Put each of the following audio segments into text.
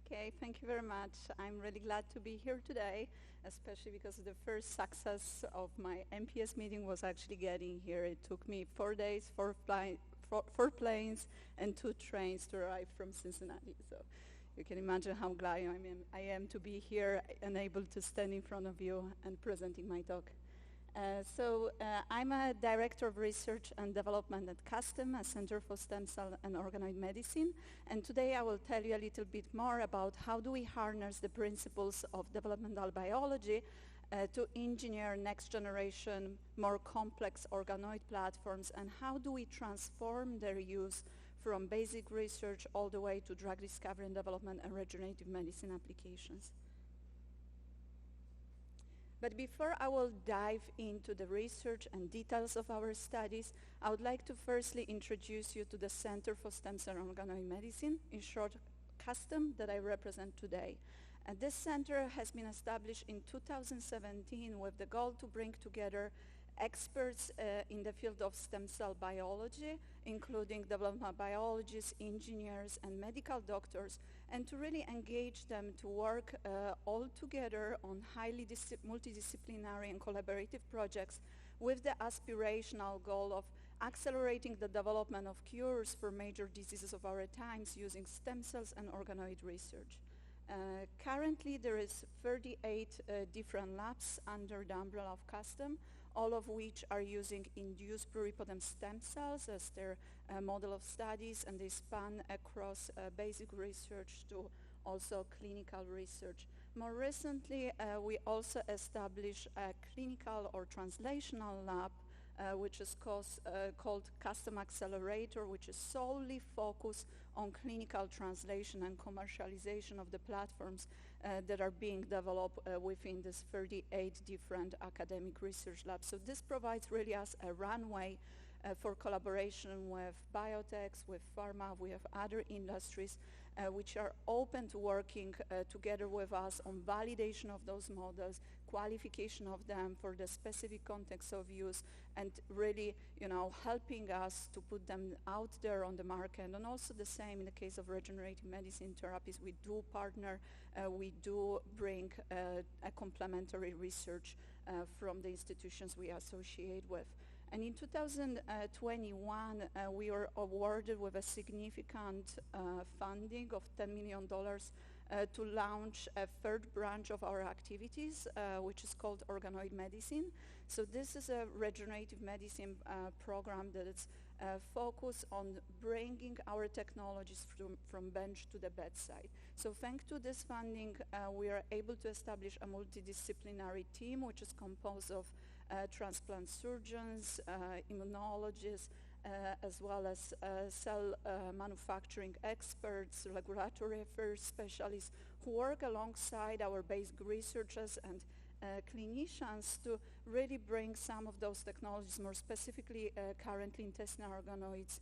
Okay, thank you very much. I'm really glad to be here today, especially because the first success of my MPS meeting was actually getting here. It took me 4 days, four planes, and 2 trains to arrive from Cincinnati. So you can imagine how glad I am to be here and able to stand in front of you and presenting my talk. I'm a Director of Research and Development at Kasendra, a Center for Stem Cell and Organoid Medicine. And today I will tell you a little bit more about how do we harness the principles of developmental biology to engineer next generation, more complex organoid platforms, and how do we transform their use from basic research all the way to drug discovery and development and regenerative medicine applications. But before I will dive into the research and details of our studies, I would like to firstly introduce you to the Center for Stem Cell and Organoid Medicine, in short, CUSTOM, that I represent today. And this center has been established in 2017 with the goal to bring together experts in the field of stem cell biology, including developmental biologists, engineers, and medical doctors, and to really engage them to work all together on highly multidisciplinary and collaborative projects with the aspirational goal of accelerating the development of cures for major diseases of our times using stem cells and organoid research. Currently, there is 38 different labs under the umbrella of CUSTOM, all of which are using induced pluripotent stem cells as their model of studies, and they span across basic research to also clinical research. More recently, we also established a clinical or translational lab which is called CUSTOM Accelerator, which is solely focused on clinical translation and commercialization of the platforms that are being developed within this 38 different academic research labs. So this provides really us a runway for collaboration with biotechs, with pharma, with other industries which are open to working together with us on validation of those models, qualification of them for the specific context of use, and really, helping us to put them out there on the market. And also the same in the case of regenerative medicine therapies. We do partner, we do bring a complementary research from the institutions we associate with. And in 2021, we were awarded with a significant funding of $10 million to launch a third branch of our activities, which is called Organoid Medicine. So this is a regenerative medicine program that is focused on bringing our technologies from bench to the bedside. So thanks to this funding, we are able to establish a multidisciplinary team, which is composed of transplant surgeons, immunologists, as well as cell manufacturing experts, regulatory affairs specialists who work alongside our basic researchers and clinicians to really bring some of those technologies, more specifically currently intestinal organoids,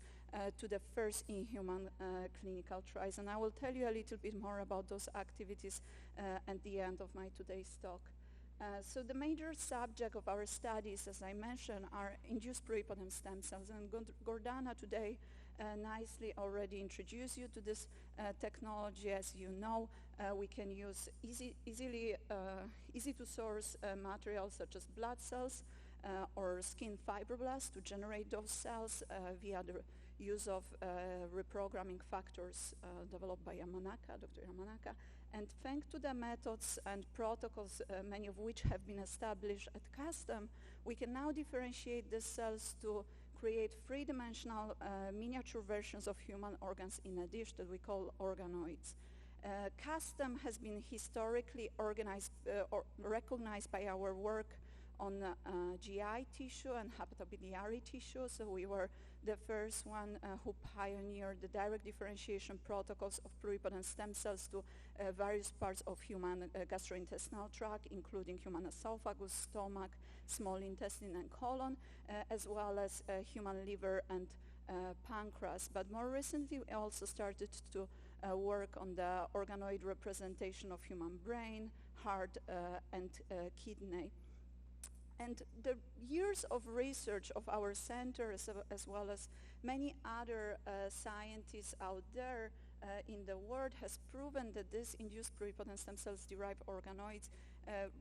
to the first in-human clinical trials. And I will tell you a little bit more about those activities at the end of my today's talk. So the major subject of our studies, as I mentioned, are induced pluripotent stem cells. And Gordana today nicely already introduced you to this technology. As you know, we can use easy to source materials such as blood cells or skin fibroblasts to generate those cells via the use of reprogramming factors developed by Dr. Yamanaka. And thanks to the methods and protocols, many of which have been established at CUSTOM, we can now differentiate the cells to create three-dimensional miniature versions of human organs in a dish that we call organoids. CUSTOM has been historically organized or recognized by our work on GI tissue and hepatobiliary tissue. So we were the first one who pioneered the direct differentiation protocols of pluripotent stem cells to various parts of human gastrointestinal tract, including human esophagus, stomach, small intestine, and colon, as well as human liver and pancreas. But more recently, we also started to work on the organoid representation of human brain, heart, and kidney. And the years of research of our center, as well as many other scientists out there, in the world has proven that these induced pluripotent stem cells-derived organoids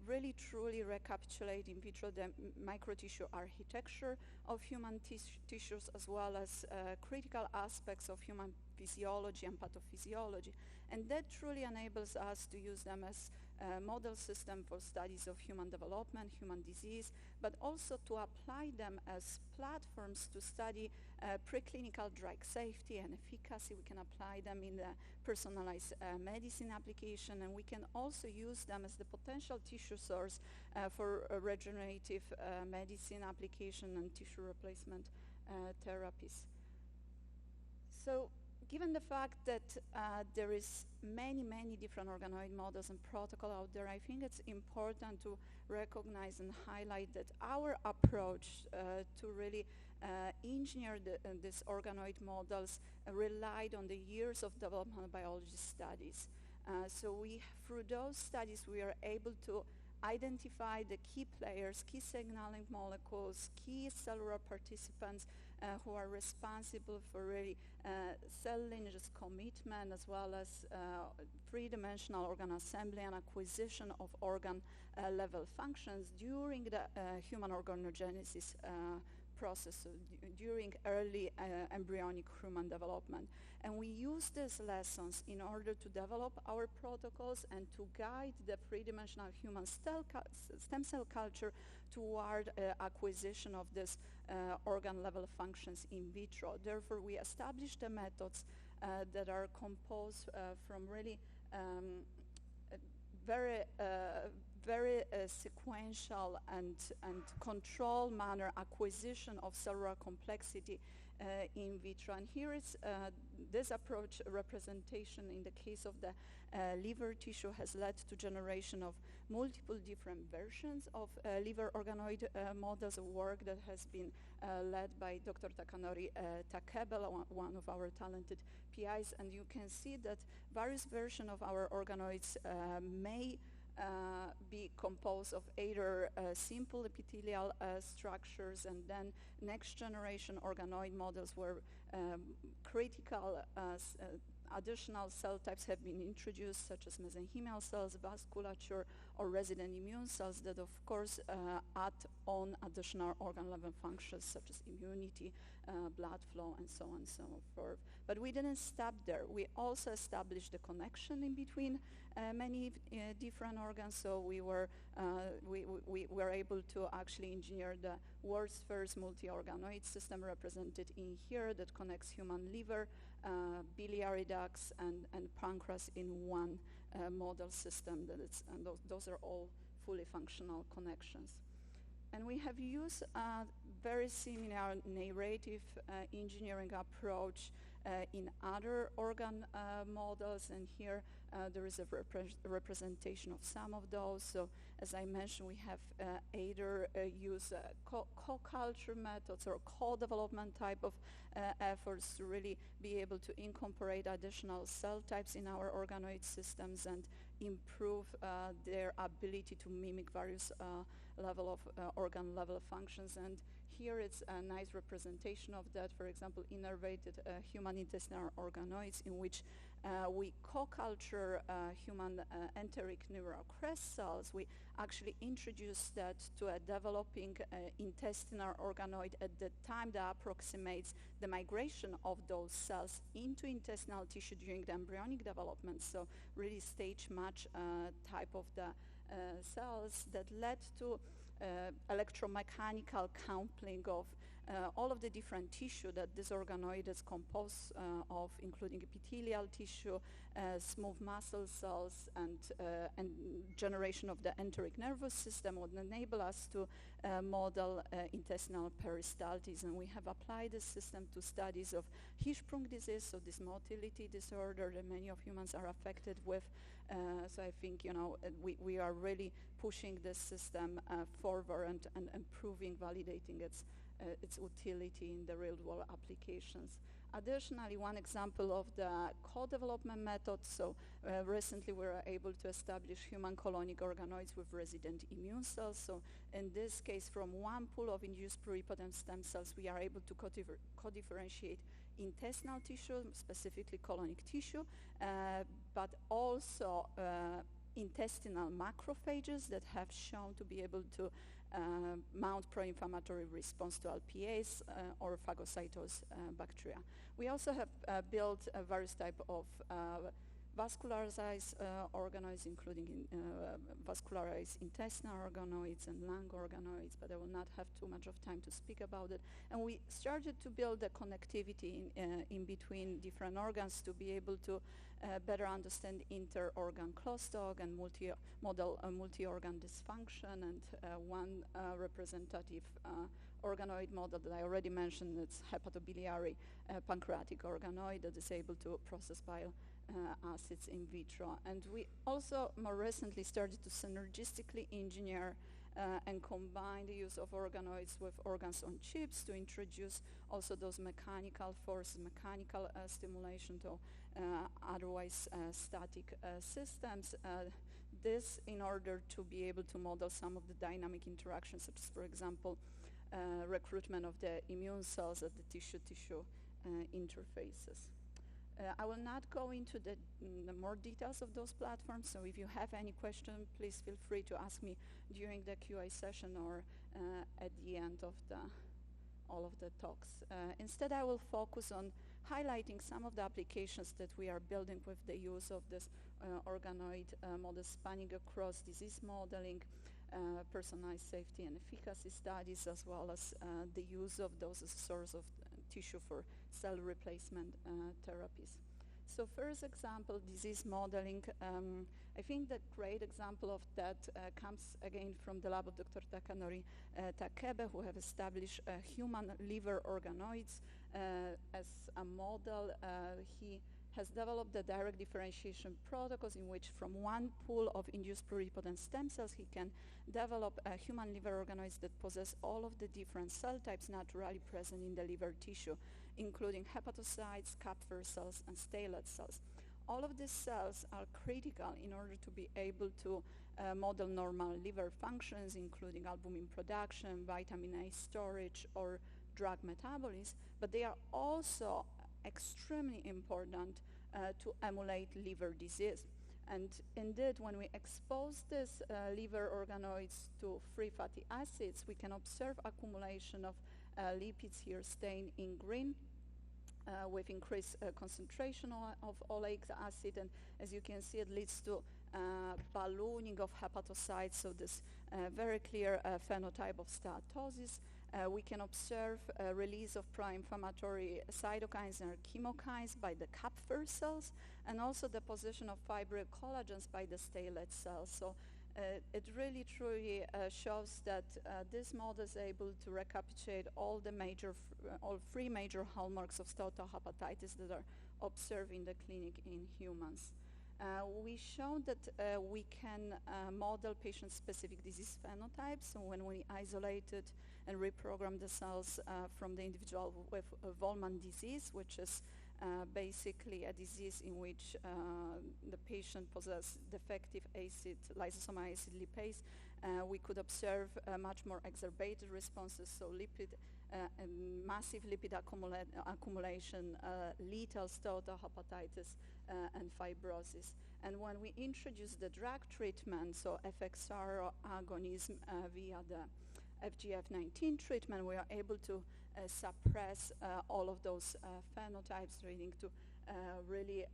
really truly recapitulate in vitro the microtissue architecture of human tissues, as well as critical aspects of human physiology and pathophysiology. And that truly enables us to use them as a model system for studies of human development, human disease, but also to apply them as platforms to study preclinical drug safety and efficacy. We can apply them in the personalized medicine application, and we can also use them as the potential tissue source for regenerative medicine application and tissue replacement therapies. So, given the fact that there is many different organoid models and protocol out there, I think it's important to recognize and highlight that our approach to really engineer these organoid models relied on the years of developmental biology studies. So through those studies, we are able to identify the key players, key signaling molecules, key cellular participants who are responsible for really cell lineages commitment, as well as three-dimensional organ assembly and acquisition of organ level functions during the human organogenesis process, so during early embryonic human development. And we use these lessons in order to develop our protocols and to guide the three-dimensional human stem cell culture toward acquisition of this organ level functions in vitro. Therefore, we established the methods that are composed from really very sequential and controlled manner acquisition of cellular complexity in vitro. And here is this approach representation in the case of the liver tissue has led to generation of multiple different versions of liver organoid models of work that has been led by Dr. Takanori Takebe, one of our talented PIs. And you can see that various versions of our organoids may be composed of either simple epithelial structures, and then next generation organoid models where critical additional cell types have been introduced, such as mesenchymal cells, vasculature, or resident immune cells that, of course, add on additional organ level functions such as immunity, blood flow, and so on and so forth. But we didn't stop there. We also established the connection in between many different organs. So we were able to actually engineer the world's first multi-organoid system represented in here that connects human liver, biliary ducts, and pancreas in one model system. Those are all fully functional connections. And we have used a very similar narrative engineering approach in other organ models, and here there is a representation of some of those. So as I mentioned, we have either use co-culture methods or co-development type of efforts to really be able to incorporate additional cell types in our organoid systems and improve their ability to mimic various level of organ level functions. And here it's a nice representation of that. For example, innervated human intestinal organoids in which we co-culture human enteric neural crest cells. We actually introduce that to a developing intestinal organoid at the time that approximates the migration of those cells into intestinal tissue during the embryonic development. So really stage match type of the cells that led to electromechanical coupling of all of the different tissue that this organoid is composed of, including epithelial tissue, smooth muscle cells, and generation of the enteric nervous system would enable us to model intestinal peristaltis. And we have applied this system to studies of Hirschsprung disease, so this motility disorder that many of humans are affected with. So I think, we are really pushing this system forward and improving, validating its utility in the real-world applications. Additionally, one example of the co-development method, so recently we were able to establish human colonic organoids with resident immune cells. So in this case, from one pool of induced pluripotent stem cells, we are able to co-differentiate intestinal tissue, specifically colonic tissue, but also intestinal macrophages that have shown to be able to mount pro-inflammatory response to LPAs or phagocytose bacteria. We also have built various type of vascularized organoids, including vascularized intestinal organoids and lung organoids, but I will not have too much of time to speak about it. And we started to build the connectivity in between different organs to be able to better understand inter-organ crosstalk and multi-organ dysfunction. And one representative organoid model that I already mentioned, it's hepatobiliary pancreatic organoid that is able to process bile acids in vitro. And we also more recently started to synergistically engineer and combine the use of organoids with organs on chips to introduce also those mechanical forces, mechanical stimulation to otherwise static systems. This in order to be able to model some of the dynamic interactions, such as, for example, recruitment of the immune cells at the tissue-tissue interfaces. I will not go into the more details of those platforms, so if you have any question, please feel free to ask me during the QA session or at the end of all of the talks. Instead, I will focus on highlighting some of the applications that we are building with the use of this organoid model spanning across disease modeling, personalized safety and efficacy studies, as well as the use of those as a source of tissue for cell replacement therapies. So first example, disease modeling. I think the great example of that comes again from the lab of Dr. Takanori Takebe, who have established human liver organoids as a model. He has developed the direct differentiation protocols in which from one pool of induced pluripotent stem cells he can develop human liver organoids that possess all of the different cell types naturally present in the liver tissue, including hepatocytes, Kupffer cells, and stellate cells. All of these cells are critical in order to be able to model normal liver functions, including albumin production, vitamin A storage, or drug metabolism, but they are also extremely important to emulate liver disease. And indeed, when we expose these liver organoids to free fatty acids, we can observe accumulation of lipids here stained in green with increased concentration of oleic acid. And as you can see, it leads to ballooning of hepatocytes, so this very clear phenotype of steatosis. We can observe release of pro-inflammatory cytokines and chemokines by the Kupffer cells, and also deposition of fibril collagens by the stellate cells. So it really truly shows that this model is able to recapitulate all three major hallmarks of steatohepatitis that are observed in the clinic in humans. We showed that we can model patient-specific disease phenotypes. So when we isolated and reprogrammed the cells from the individual with Volman disease, which is basically a disease in which the patient possesses defective lysosomal acid lipase, we could observe much more exacerbated responses, so massive lipid accumulation, lethal steatohepatitis, and fibrosis. And when we introduce the drug treatment, so FXR agonism via the FGF19 treatment, we are able to suppress all of those phenotypes, leading to really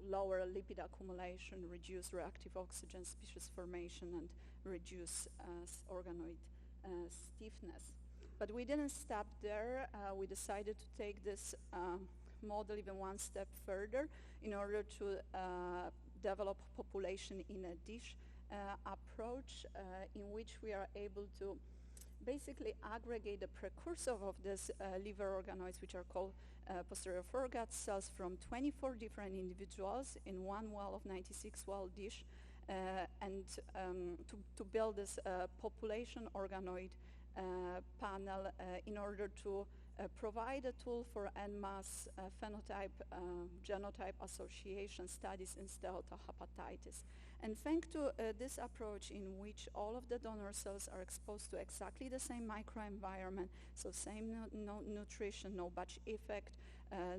lower lipid accumulation, reduce reactive oxygen species formation, and reduce organoid stiffness. But we didn't stop there. We decided to take this model even one step further in order to develop population in a dish approach in which we are able to basically aggregate the precursor of this liver organoids, which are called posterior foregut cells, from 24 different individuals in one well of 96 well dish, and to build this population organoid panel in order to provide a tool for en masse phenotype genotype association studies in steatohepatitis. And thanks to this approach, in which all of the donor cells are exposed to exactly the same microenvironment, so same nutrition, no batch effect,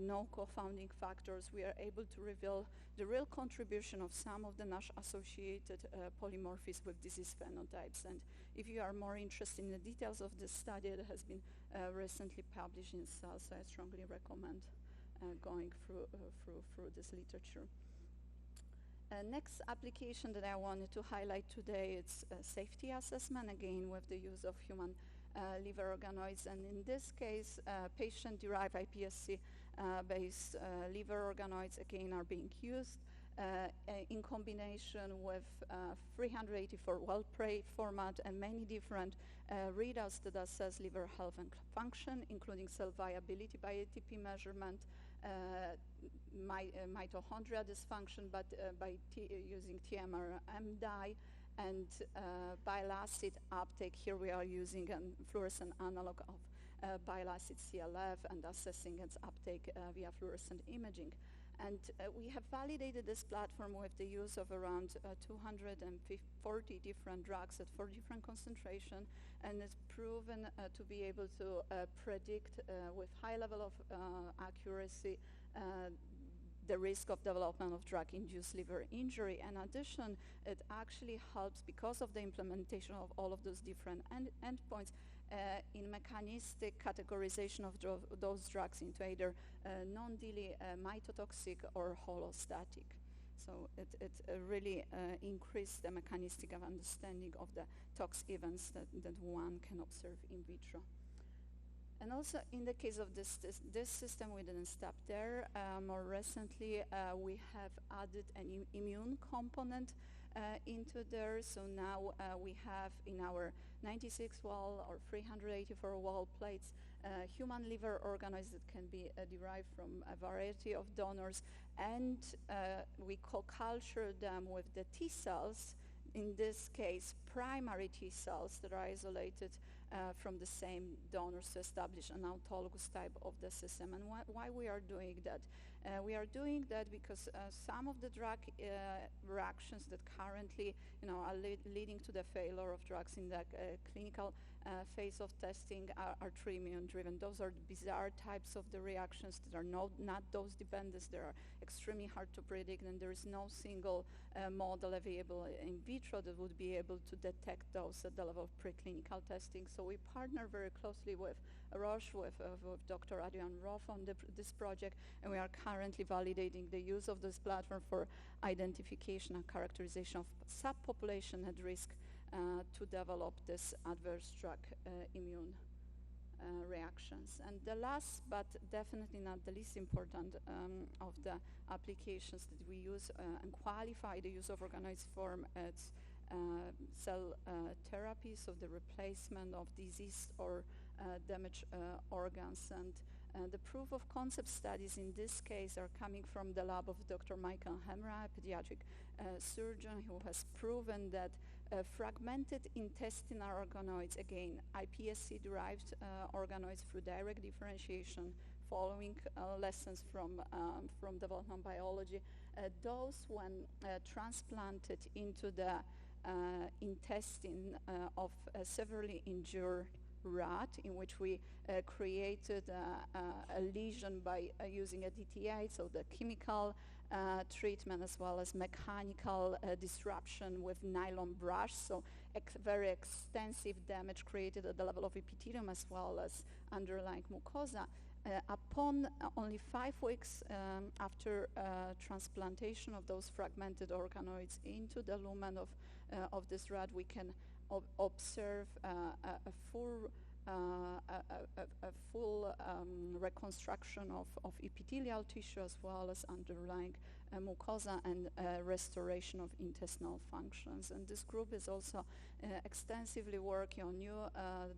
no co-founding factors, we are able to reveal the real contribution of some of the NASH-associated polymorphisms with disease phenotypes. And if you are more interested in the details of this study, it has been recently published in Cell, so I strongly recommend going through this literature. Next application that I wanted to highlight today is safety assessment, again with the use of human liver organoids, and in this case patient-derived iPSC-based liver organoids again are being used in combination with 384 well-prayed format and many different readouts that assess liver health and function, including cell viability by ATP measurement, mitochondria dysfunction, but by using TMR dye, and bile acid uptake. Here we are using a fluorescent analog of bile acid CLF and assessing its uptake via fluorescent imaging. And we have validated this platform with the use of around 240 different drugs at 4 different concentrations, and it's proven to be able to predict with high level of accuracy the risk of development of drug-induced liver injury. In addition, it actually helps, because of the implementation of all of those different endpoints, in mechanistic categorization of those drugs into either non-DILI, mitotoxic, or holostatic. So it really increased the mechanistic of understanding of the tox events that one can observe in vitro. And also in the case of this system, we didn't stop there. More recently, we have added an immune component into there. So now we have in our 96 well or 384 well plates human liver organoids that can be derived from a variety of donors, and we co-culture them with the T cells, in this case primary T cells that are isolated from the same donors to establish an autologous type of the system. And why we are doing that? We are doing that because some of the drug reactions that currently are leading to the failure of drugs in the clinical phase of testing are immune driven. Those are bizarre types of the reactions that are not dose dependent. They are extremely hard to predict, and there is no single model available in vitro that would be able to detect those at the level of preclinical testing. So we partner very closely with Roche, with Dr. Adrian Roth on this project, and we are currently validating the use of this platform for identification and characterization of subpopulation at risk to develop this adverse drug immune reactions. And the last, but definitely not the least important of the applications that we use and qualify the use of organoids for as cell therapy, so the replacement of diseased or damaged organs. And the proof of concept studies in this case are coming from the lab of Dr. Michael Hemra, a pediatric surgeon who has proven that fragmented intestinal organoids, again, iPSC-derived organoids through direct differentiation, following lessons from developmental biology, those when transplanted into the intestine of a severely injured rat, in which we created a lesion by using a DTA, so the chemical treatment as well as mechanical disruption with nylon brush, so very extensive damage created at the level of epithelium as well as underlying mucosa. Upon only 5 weeks after transplantation of those fragmented organoids into the lumen of this rat, we can observe a full reconstruction of epithelial tissue as well as underlying mucosa and restoration of intestinal functions. And this group is also extensively working on new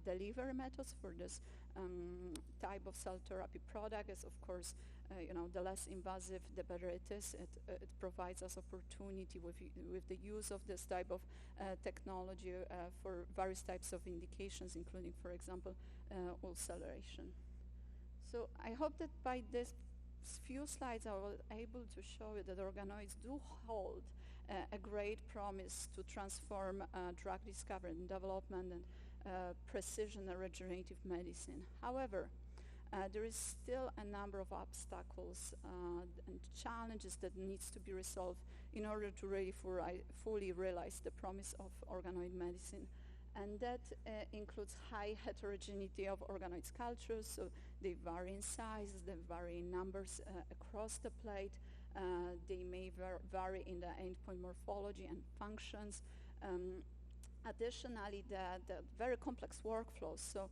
delivery methods for this type of cell therapy product. As of course, the less invasive, the better it is. It provides us opportunity with the use of this type of technology for various types of indications, including, for example, ulceration. So I hope that by this few slides I was able to show you that organoids do hold a great promise to transform drug discovery and development and precision and regenerative medicine. However, there is still a number of obstacles and challenges that needs to be resolved in order to really fully realize the promise of organoid medicine. And that includes high heterogeneity of organoids cultures, so they vary in size, they vary in numbers across the plate, they may vary in the endpoint morphology and functions. Additionally, the very complex workflows, so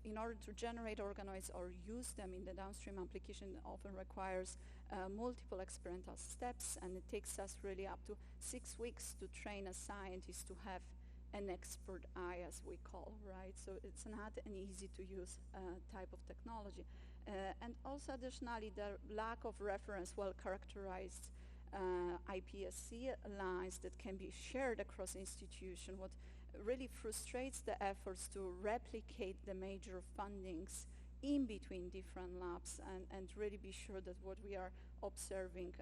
in order to generate organoids or use them in the downstream application often requires multiple experimental steps, and it takes us really up to 6 weeks to train a scientist to have an expert eye, as we call, right? So it's not an easy to use type of technology. And also additionally, the lack of reference well characterized iPSC lines that can be shared across institutions, what really frustrates the efforts to replicate the major findings in between different labs and really be sure that what we are observing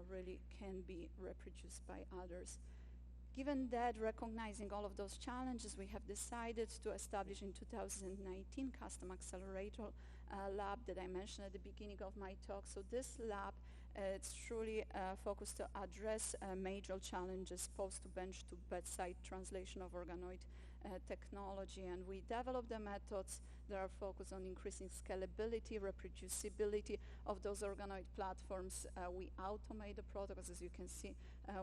really can be reproduced by others. Given that, recognizing all of those challenges, we have decided to establish in 2019 custom accelerator lab that I mentioned at the beginning of my talk. So this lab, it's truly focused to address major challenges posed to bench to bedside translation of organoid technology, and we develop the methods that are focused on increasing scalability, reproducibility of those organoid platforms. We automate the protocols. As you can see,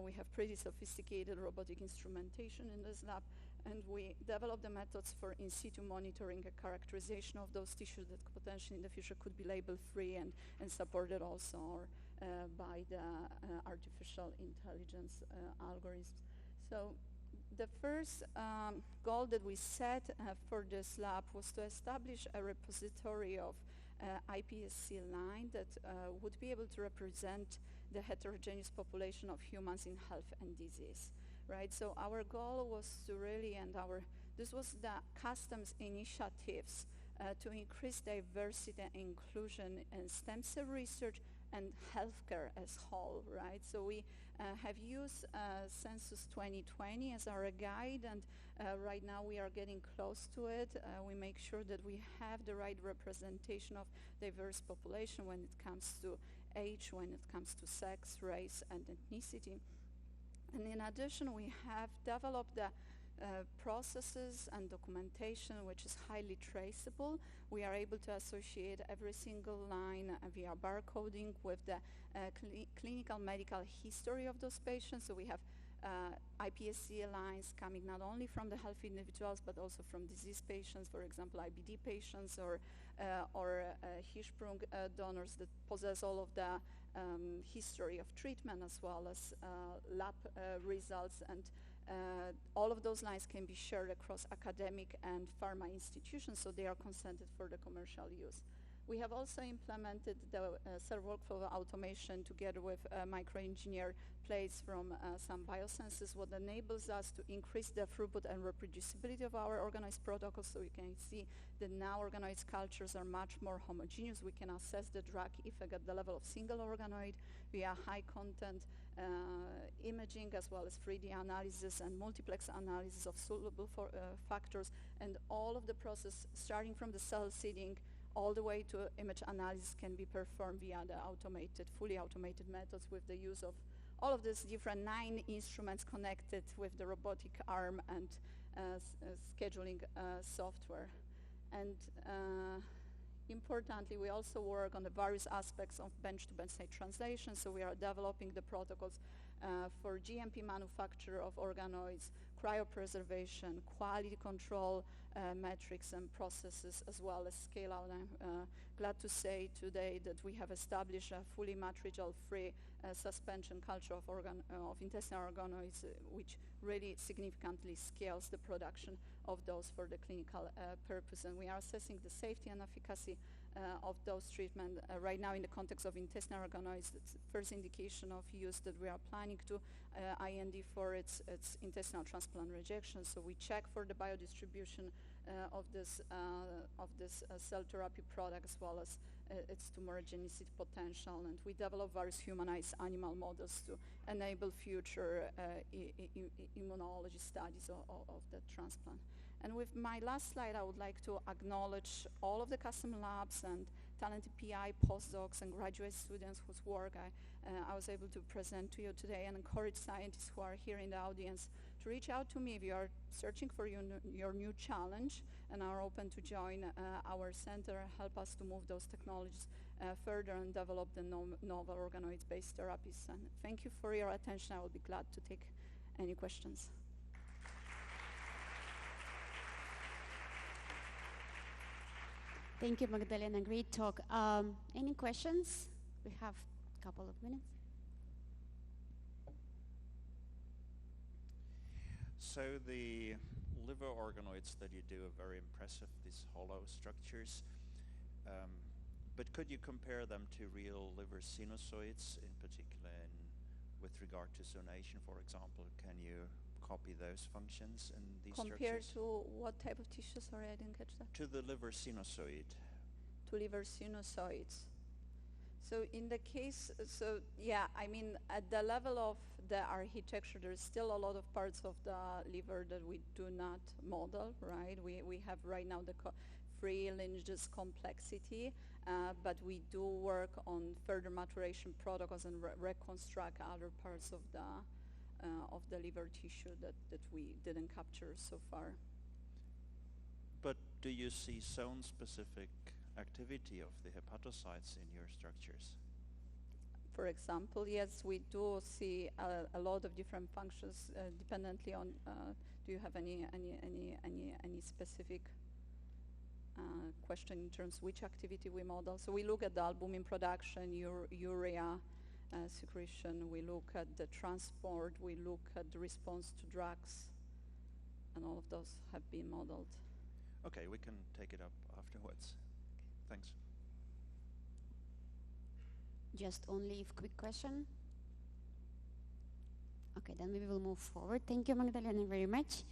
we have pretty sophisticated robotic instrumentation in this lab, and we develop the methods for in situ monitoring and characterization of those tissues that potentially in the future could be label-free and supported also by the artificial intelligence algorithms. So the first goal that we set for this lab was to establish a repository of iPSC line that would be able to represent the heterogeneous population of humans in health and disease, right? So our goal was to really, this was the customs initiatives to increase diversity and inclusion in stem cell research and healthcare as whole, right? So we have used Census 2020 as our guide, and right now we are getting close to it. We make sure that we have the right representation of diverse population when it comes to age, when it comes to sex, race, and ethnicity. And in addition, we have developed the processes and documentation which is highly traceable. We are able to associate every single line via barcoding with the clinical medical history of those patients. So we have iPSC lines coming not only from the healthy individuals but also from disease patients, for example IBD patients or Hirschsprung donors that possess all of the history of treatment as well as lab results, and all of those lines can be shared across academic and pharma institutions, so they are consented for the commercial use. We have also implemented the cell workflow automation together with microengineered plates from some biosensors, what enables us to increase the throughput and reproducibility of our organoids protocols. So you can see that now organoids cultures are much more homogeneous. We can assess the drug effect at the level of single organoid via high content imaging as well as 3D analysis and multiplex analysis of soluble factors, and all of the process starting from the cell seeding all the way to image analysis can be performed via the fully automated methods with the use of all of these different 9 instruments connected with the robotic arm and scheduling software. And importantly, we also work on the various aspects of bench-to-bedside translation. So we are developing the protocols for GMP manufacture of organoids, cryopreservation, quality control metrics and processes, as well as scale out. I'm glad to say today that we have established a fully matrigel-free suspension culture of intestinal organoids, which really significantly scales the production of those for the clinical purpose. And we are assessing the safety and efficacy of those treatment right now in the context of intestinal organoids. It's the first indication of use that we are planning to IND for its intestinal transplant rejection. So we check for the biodistribution of this cell therapy product as well as its tumorigenicity potential, and we develop various humanized animal models to enable future immunology studies of the transplant. And with my last slide, I would like to acknowledge all of the custom labs and talented PI, postdocs, and graduate students whose work I was able to present to you today, and encourage scientists who are here in the audience to reach out to me if you are searching for your new challenge and are open to join our center, help us to move those technologies further and develop the novel organoids-based therapies. And thank you for your attention. I will be glad to take any questions. Thank you, Magdalena. Great talk. Any questions? We have a couple of minutes. So the liver organoids that you do are very impressive, these hollow structures. But could you compare them to real liver sinusoids, in particular with regard to zonation, for example? Can you copy those functions in these Compared structures? to what type of tissue? Sorry, I didn't catch that. To the liver sinusoid. To liver sinusoids. So in the case, so yeah, I mean, at the level of the architecture, there's still a lot of parts of the liver that we do not model, right? We have right now the free lineages complexity, but we do work on further maturation protocols and reconstruct other parts of the liver tissue that we didn't capture so far. But do you see zone-specific activity of the hepatocytes in your structures? For example, yes, we do see a lot of different functions dependently on. Do you have any specific question in terms of which activity we model? So we look at the albumin production, urea secretion. We look at the transport. We look at the response to drugs, and all of those have been modeled. Okay, we can take it up afterwards. Thanks. Just only a quick question. Okay, then we will move forward. Thank you, Magdalena, very much.